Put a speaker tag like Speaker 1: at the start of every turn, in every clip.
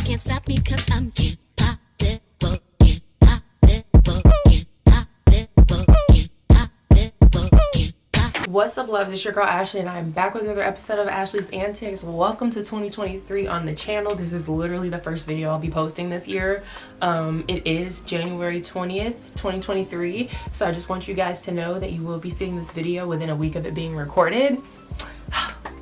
Speaker 1: can't stop me 'cause I'm
Speaker 2: What's up, loves? It's your girl Ashley, and I'm back with another episode of Ashley's Antics. Welcome to 2023 on the channel. This is literally the first video I'll be posting this year. It is January 20th, 2023, so I just want you guys to know that you will be seeing this video within a week of it being recorded.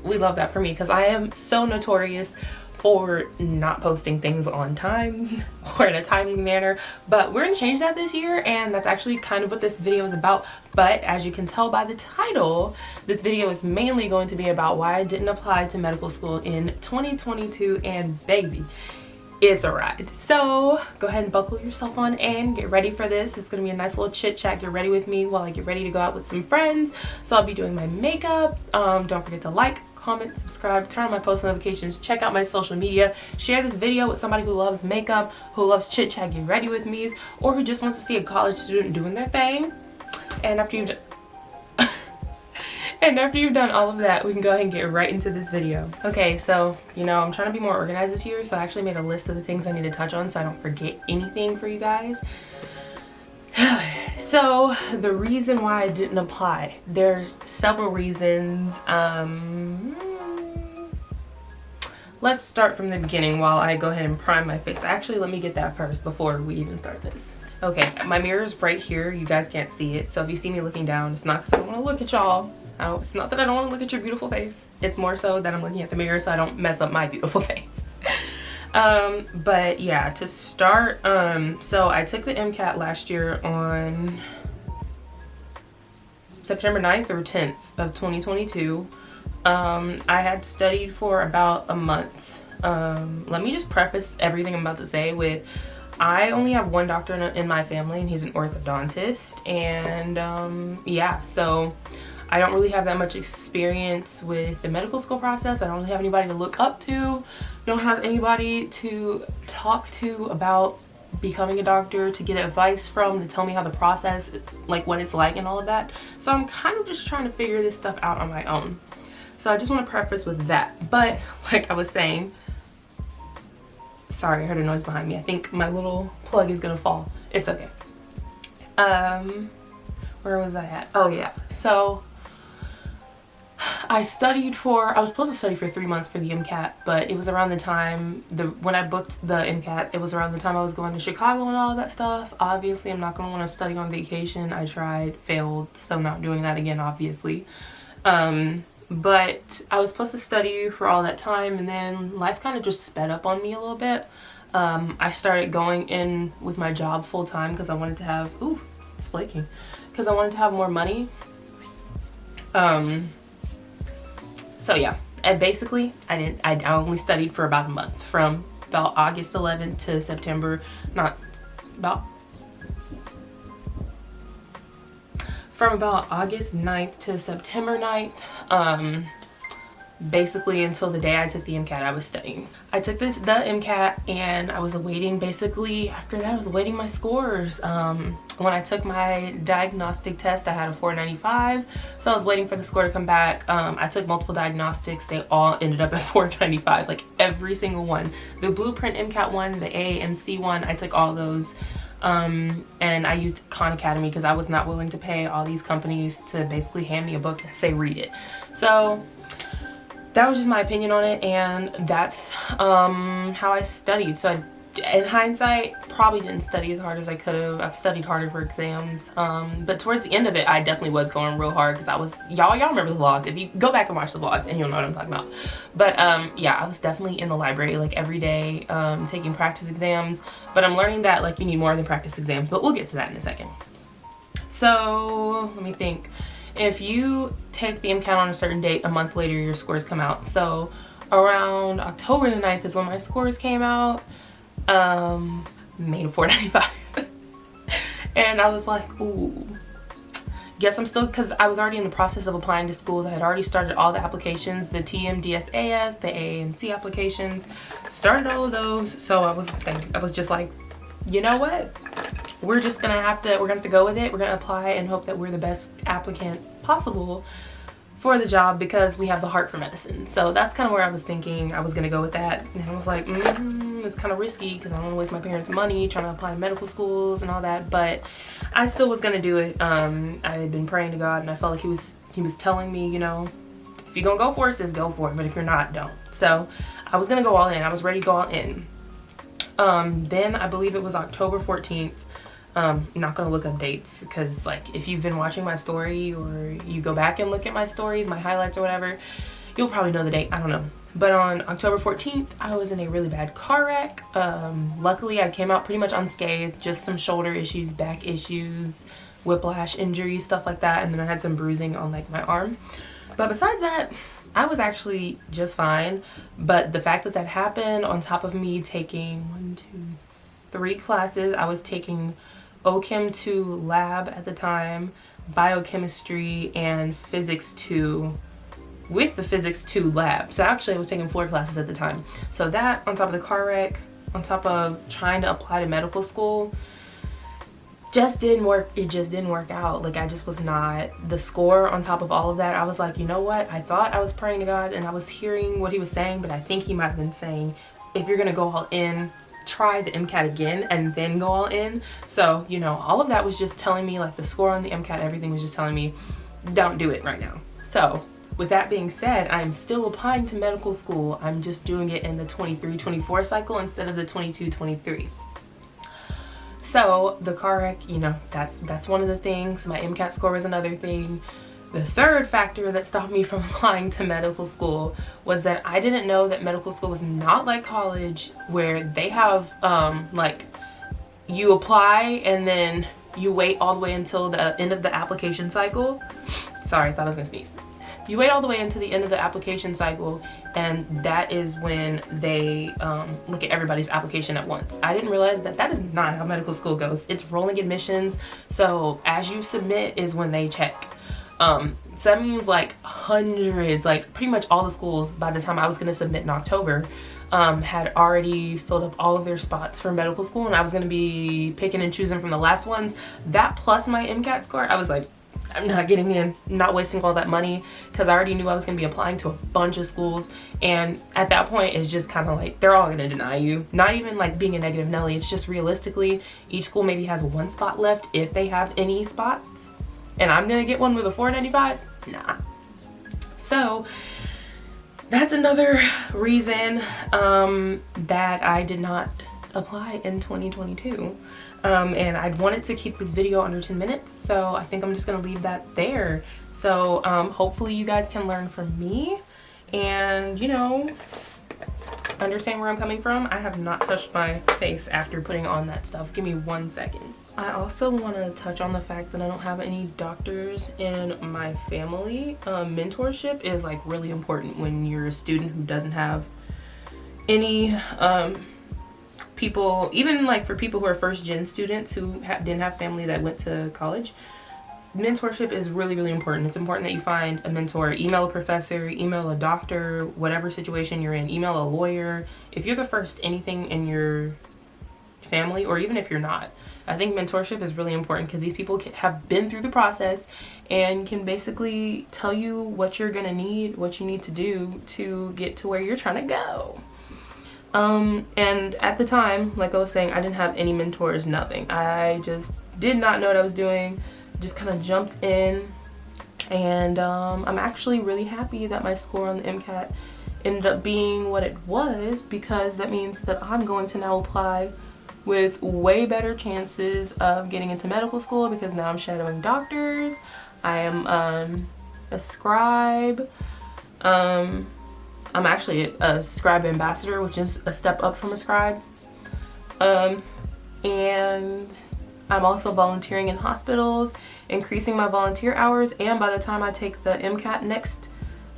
Speaker 2: We love that for me because I am so notorious for not posting things on time or in a timely manner, but we're gonna change that this year, and that's actually kind of what this video is about. But as you can tell by the title, this video is mainly going to be about why I didn't apply to medical school in 2022, and baby, it's a ride. So go ahead and buckle yourself on and get ready for this. It's gonna be a nice little chit chat. Get ready with me while I get ready to go out with some friends. So I'll be doing my makeup. Don't forget to like, comment, subscribe, turn on my post notifications, check out my social media, share this video with somebody who loves makeup, who loves chit chat, get ready with me, or who just wants to see a college student doing their thing. And after you've done all of that, we can go ahead and get right into this video. Okay, so I'm trying to be more organized this year, so I actually made a list of the things I need to touch on so I don't forget anything for you guys. So the reason why I didn't apply, there's several reasons. Let's start from the beginning while I go ahead and prime my face. Actually, let me get that first before we even start this. Okay, my mirror is right here. You guys can't see it, so if you see me looking down, it's not because I don't want to look at y'all. It's not that I don't want to look at your beautiful face. It's more so that I'm looking at the mirror so I don't mess up my beautiful face. But yeah, to start, so I took the MCAT last year on September 9th or 10th of 2022. I had studied for about a month. Let me just preface everything I'm about to say with, I only have one doctor in my family, and he's an orthodontist, and yeah, so I don't really have that much experience with the medical school process. I don't really have anybody to look up to, don't have anybody to talk to about becoming a doctor, to get advice from, to tell me how the process, like what it's like and all of that. So I'm kind of just trying to figure this stuff out on my own. So I just want to preface with that. But like I was saying, sorry, I heard a noise behind me. I think my little plug is gonna fall. It's okay. Where was I at? Oh yeah, so I was supposed to study for 3 months for the MCAT, but it was around the time, when I booked the MCAT, it was around the time I was going to Chicago and all of that stuff. Obviously, I'm not going to want to study on vacation. I tried, failed, so I'm not doing that again, obviously. But I was supposed to study for all that time, and then life kind of just sped up on me a little bit. I started going in with my job full time because I wanted to have, ooh, it's flaking, because I wanted to have more money. So yeah, and basically I only studied for about a month, from about August 11th to September, from about August 9th to September 9th, basically until the day I took the MCAT, I was studying. I took the MCAT, and I was awaiting, basically after that I was awaiting my scores. When I took my diagnostic test, I had a 495, so I was waiting for the score to come back. I took multiple diagnostics. They all ended up at 495, like every single one. The Blueprint MCAT one, the AAMC one, I took all those. And I used Khan Academy because I was not willing to pay all these companies to basically hand me a book and say read it. So that was just my opinion on it, and that's how I studied. So in hindsight, probably didn't study as hard as I could have. I've studied harder for exams, but towards the end of it, I definitely was going real hard because I was, y'all remember the vlogs. If you go back and watch the vlogs, and you'll know what I'm talking about. But yeah, I was definitely in the library like every day, taking practice exams. But I'm learning that like you need more than practice exams, but we'll get to that in a second. So let me think. If you take the MCAT on a certain date, a month later your scores come out. So around October the 9th is when my scores came out. Made a 495. And I was like, ooh, guess I'm still, because I was already in the process of applying to schools. I had already started all the applications, the TMDSAS, the AAMC applications, started all of those. So I was just like, you know what? We're gonna have to go with it. We're gonna apply and hope that we're the best applicant possible for the job because we have the heart for medicine. So that's kind of where I was thinking I was gonna go with that. And I was like, it's kind of risky because I don't want to waste my parents' money trying to apply to medical schools and all that. But I still was gonna do it. I had been praying to God, and I felt like He was telling me, you know, if you're gonna go for it, sis, go for it. But if you're not, don't. So I was gonna go all in. I was ready to go all in. Then I believe it was October 14th. Not gonna look up dates because, like, if you've been watching my story or you go back and look at my stories, my highlights or whatever, you'll probably know the date. I don't know. But on October 14th, I was in a really bad car wreck. Luckily, I came out pretty much unscathed, just some shoulder issues, back issues, whiplash injuries, stuff like that. And then I had some bruising on, like, my arm. But besides that, I was actually just fine. But the fact that that happened on top of me taking 3 classes, I was taking OChem 2 lab at the time, biochemistry, and physics 2 with the physics 2 lab. So actually I was taking 4 classes at the time. So that on top of the car wreck, on top of trying to apply to medical school, just didn't work. It just didn't work out. Like, I just was not, the score on top of all of that, I was like, you know what? I thought I was praying to God and I was hearing what He was saying, but I think He might have been saying, if you're gonna go all in, try the MCAT again and then go all in. So, you know, all of that was just telling me, like, the score on the MCAT, everything was just telling me, don't do it right now. So with that being said, I'm still applying to medical school. I'm just doing it in the 23-24 cycle instead of the 22-23. So the car wreck, you know, that's one of the things. My MCAT score was another thing. The third factor that stopped me from applying to medical school was that I didn't know that medical school was not like college, where they have like, you apply and then you wait all the way until the end of the application cycle. Sorry, I thought I was gonna sneeze. You wait all the way into the end of the application cycle, and that is when they look at everybody's application at once. I didn't realize that that is not how medical school goes. It's rolling admissions, so as you submit is when they check. So that means like hundreds, like pretty much all the schools by the time I was gonna submit in October had already filled up all of their spots for medical school, and I was gonna be picking and choosing from the last ones. That plus my MCAT score, I was like, I'm not getting in, not wasting all that money, because I already knew I was gonna be applying to a bunch of schools, and at that point it's just kind of like, they're all gonna deny you. Not even like being a negative Nelly, it's just realistically, each school maybe has 1 spot left if they have any spots. And I'm gonna get one with a 495? Nah. So that's another reason that I did not apply in 2022. And I wanted to keep this video under 10 minutes, so I think I'm just gonna leave that there. So hopefully you guys can learn from me and, you know, understand where I'm coming from. I have not touched my face after putting on that stuff. Give me 1 second. I also want to touch on the fact that I don't have any doctors in my family. Mentorship is like really important when you're a student who doesn't have any people, even like for people who are first gen students who didn't have family that went to college. Mentorship is really, really important. It's important that you find a mentor. Email a professor, email a doctor, whatever situation you're in, email a lawyer. If you're the first anything in your family, or even if you're not, I think mentorship is really important because these people have been through the process and can basically tell you what you're gonna need, what you need to do to get to where you're trying to go. And at the time, like I was saying, I didn't have any mentors, nothing. I just did not know what I was doing, just kind of jumped in, and I'm actually really happy that my score on the MCAT ended up being what it was, because that means that I'm going to now apply with way better chances of getting into medical school, because now I'm shadowing doctors. I am a scribe. I'm actually a scribe ambassador, which is a step up from a scribe. And I'm also volunteering in hospitals, increasing my volunteer hours, and by the time I take the MCAT next,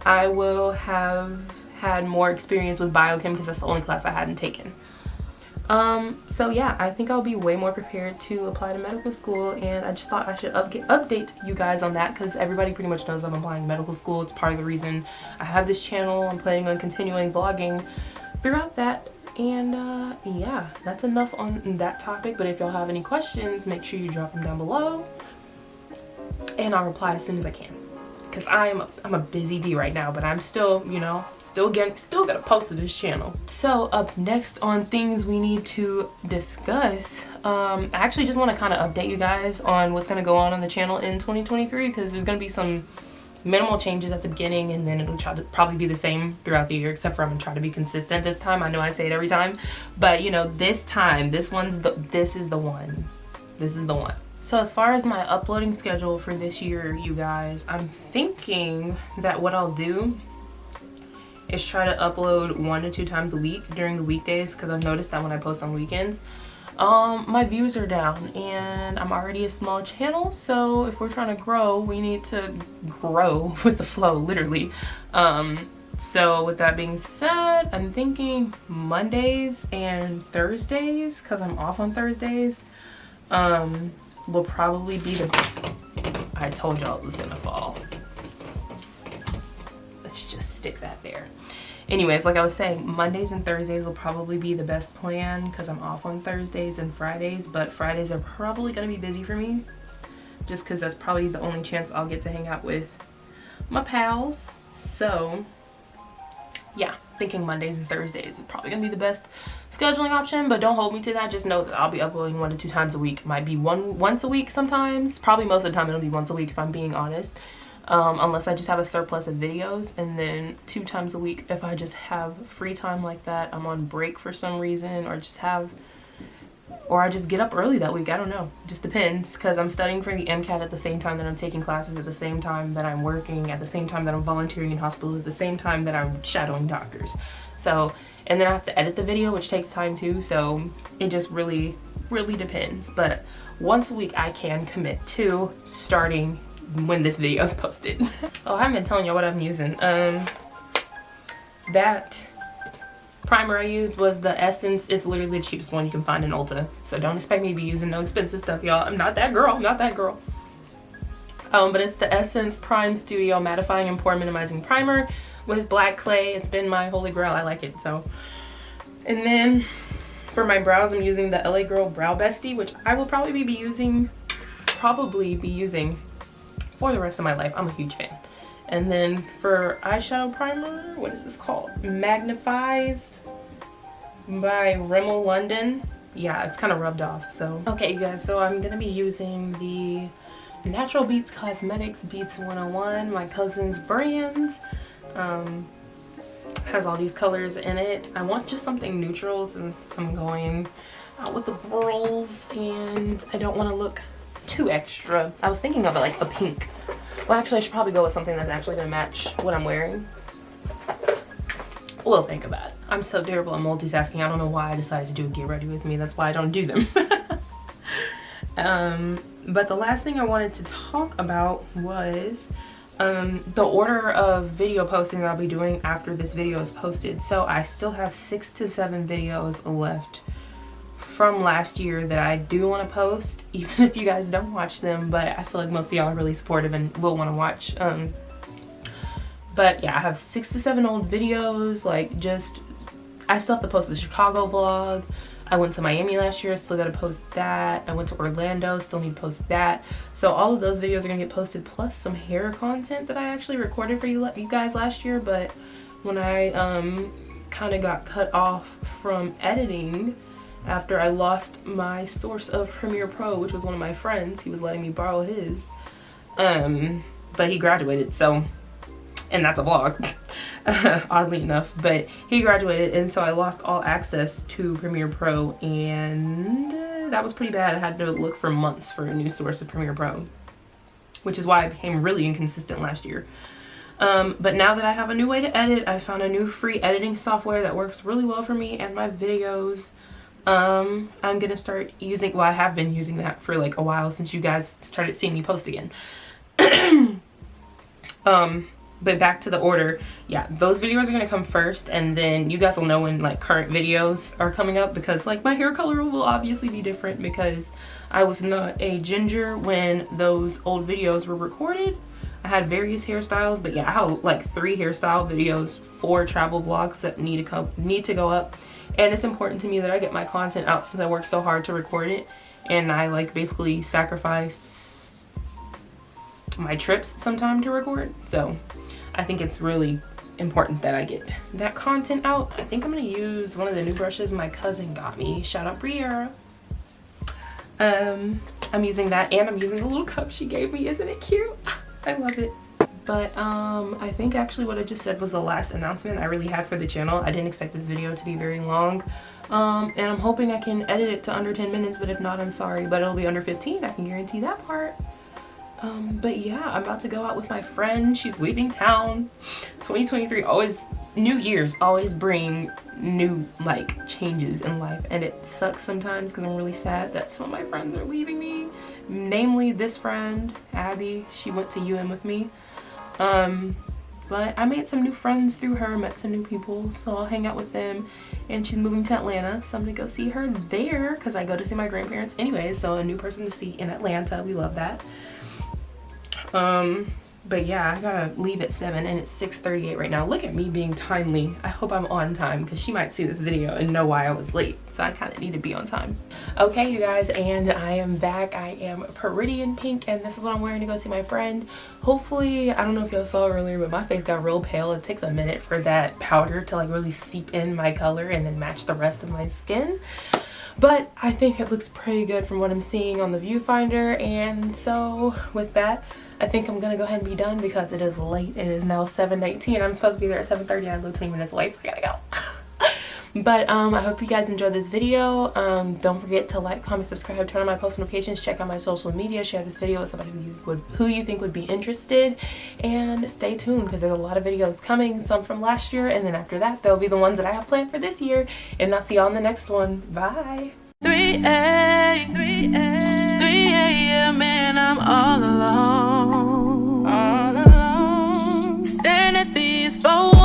Speaker 2: I will have had more experience with biochem, because that's the only class I hadn't taken. So yeah, I think I'll be way more prepared to apply to medical school, and I just thought I should update you guys on that, because everybody pretty much knows I'm applying to medical school. It's part of the reason I have this channel. I'm planning on continuing vlogging throughout that, and yeah, that's enough on that topic. But if y'all have any questions, make sure you drop them down below, and I'll reply as soon as I can. because I'm a busy bee right now, but I'm still, you know, still gonna post to this channel. So up next on things we need to discuss, I actually just want to kind of update you guys on what's gonna go on the channel in 2023, because there's gonna be some minimal changes at the beginning, and then it'll try to probably be the same throughout the year, except for I'm gonna try to be consistent this time. I know I say it every time, but you know, this time, this is the one. So as far as my uploading schedule for this year, you guys, I'm thinking that what I'll do is try to upload 1 to 2 times a week during the weekdays, because I've noticed that when I post on weekends, my views are down, and I'm already a small channel, so if we're trying to grow, we need to grow with the flow, literally. So with that being said, I'm thinking Mondays and Thursdays, because I'm off on Thursdays, will probably be the... I told y'all it was gonna fall. Let's just stick that there. Anyways, like I was saying, Mondays and Thursdays will probably be the best plan, because I'm off on Thursdays and Fridays, but Fridays are probably going to be busy for me, just because that's probably the only chance I'll get to hang out with my pals. So yeah, thinking Mondays and Thursdays is probably going to be the best scheduling option, but don't hold me to that. Just know that I'll be uploading 1 to 2 times a week. It might be once a week sometimes. Probably most of the time it'll be once a week if I'm being honest. Unless I just have a surplus of videos, and then 2 times a week if I just have free time like that, I'm on break for some reason, or I just get up early that week. I don't know, it just depends, because I'm studying for the MCAT at the same time that I'm taking classes, at the same time that I'm working, at the same time that I'm volunteering in hospitals, at the same time that I'm shadowing doctors. So, and then I have to edit the video, which takes time too, so it just really depends. But once a week I can commit to, starting when this video is posted. Oh, I haven't been telling y'all what I'm using. That primer I used was the Essence. It's literally the cheapest one you can find in Ulta, so don't expect me to be using no expensive stuff, y'all. I'm not that girl, but it's the Essence Prime Studio Mattifying and Pore Minimizing Primer with black clay. It's been my holy grail. I like it. So, and then for my brows, I'm using the LA Girl Brow Bestie, which I will probably be using for the rest of my life. I'm a huge fan. And then for eyeshadow primer, what is this called? Magnifies by Rimmel London. Yeah, it's kind of rubbed off, so. Okay, you guys, so I'm gonna be using the Natural Beats Cosmetics Beats 101, my cousin's brand. Has all these colors in it. I want just something neutral since I'm going out with the girls and I don't want to look too extra. I was thinking of it like a pink. Well, actually I should probably go with something that's actually gonna match what I'm wearing. We'll think about it. I'm so terrible at multitasking. I don't know why I decided to do a get ready with me. That's why I don't do them. But the last thing I wanted to talk about was the order of video posting that I'll be doing after this video is posted. So I still have 6 to 7 videos left from last year that I do want to post, even if you guys don't watch them, but I feel like most of y'all are really supportive and will want to watch. But yeah, I have 6 to 7 old videos, like I still have to post the Chicago vlog. I went to Miami last year, still gotta post that. I went to Orlando, still need to post that. So all of those videos are gonna get posted, plus some hair content that I actually recorded for you guys last year, but when I kind of got cut off from editing after I lost my source of Premiere Pro, which was one of my friends. He was letting me borrow his, but he graduated, so, and that's a vlog, oddly enough, but he graduated, and so I lost all access to Premiere Pro, and that was pretty bad. I had to look for months for a new source of Premiere Pro, which is why I became really inconsistent last year. But now that I have a new way to edit, I found a new free editing software that works really well for me and my videos. I'm gonna start using, well, I have been using that for like a while since you guys started seeing me post again. But back to the order, yeah, those videos are gonna come first, and then you guys will know when like current videos are coming up, because like my hair color will obviously be different because I was not a ginger when those old videos were recorded. I had various hairstyles, but yeah, I have like 3 hairstyle videos, 4 travel vlogs that need to go up. And it's important to me that I get my content out since I work so hard to record it, and I like basically sacrifice my trips some time to record. So I think it's really important that I get that content out. I think I'm gonna use one of the new brushes my cousin got me. Shout out Briera. I'm using that, and I'm using the little cup she gave me. Isn't it cute? I love it. But I think actually what I just said was the last announcement I really had for the channel. I didn't expect this video to be very long, and I'm hoping I can edit it to under 10 minutes, but if not, I'm sorry, but it'll be under 15. I can guarantee that part. But yeah, I'm about to go out with my friend. She's leaving town. 2023 always, New Year's always bring new like changes in life, and it sucks sometimes because I'm really sad that some of my friends are leaving me. Namely this friend, Abby. She went to UM with me. But I made some new friends through her, met some new people, so I'll hang out with them. And she's moving to Atlanta, so I'm gonna go see her there because I go to see my grandparents anyway, so a new person to see in Atlanta. We love that. But yeah, I gotta leave at 7 and it's 6:38 right now. Look at me being timely. I hope I'm on time because she might see this video and know why I was late, so I kind of need to be on time. Okay, you guys, and I am back. I am pretty in pink, and this is what I'm wearing to go see my friend. Hopefully, I don't know if y'all saw earlier, but my face got real pale. It takes a minute for that powder to like really seep in my color and then match the rest of my skin. But I think it looks pretty good from what I'm seeing on the viewfinder, and so with that, I think I'm gonna go ahead and be done because it is late. It is now 7:19. I'm supposed to be there at 7:30. I live 20 minutes late, so I gotta go. But I hope you guys enjoyed this video. Don't forget to like, comment, subscribe, turn on my post notifications, check out my social media, share this video with somebody who you think would be interested, and stay tuned because there's a lot of videos coming, some from last year, and then after that there'll be the ones that I have planned for this year, and I'll see y'all in the next one. Bye. 3 a.m. and I'm all alone, staring at these photos.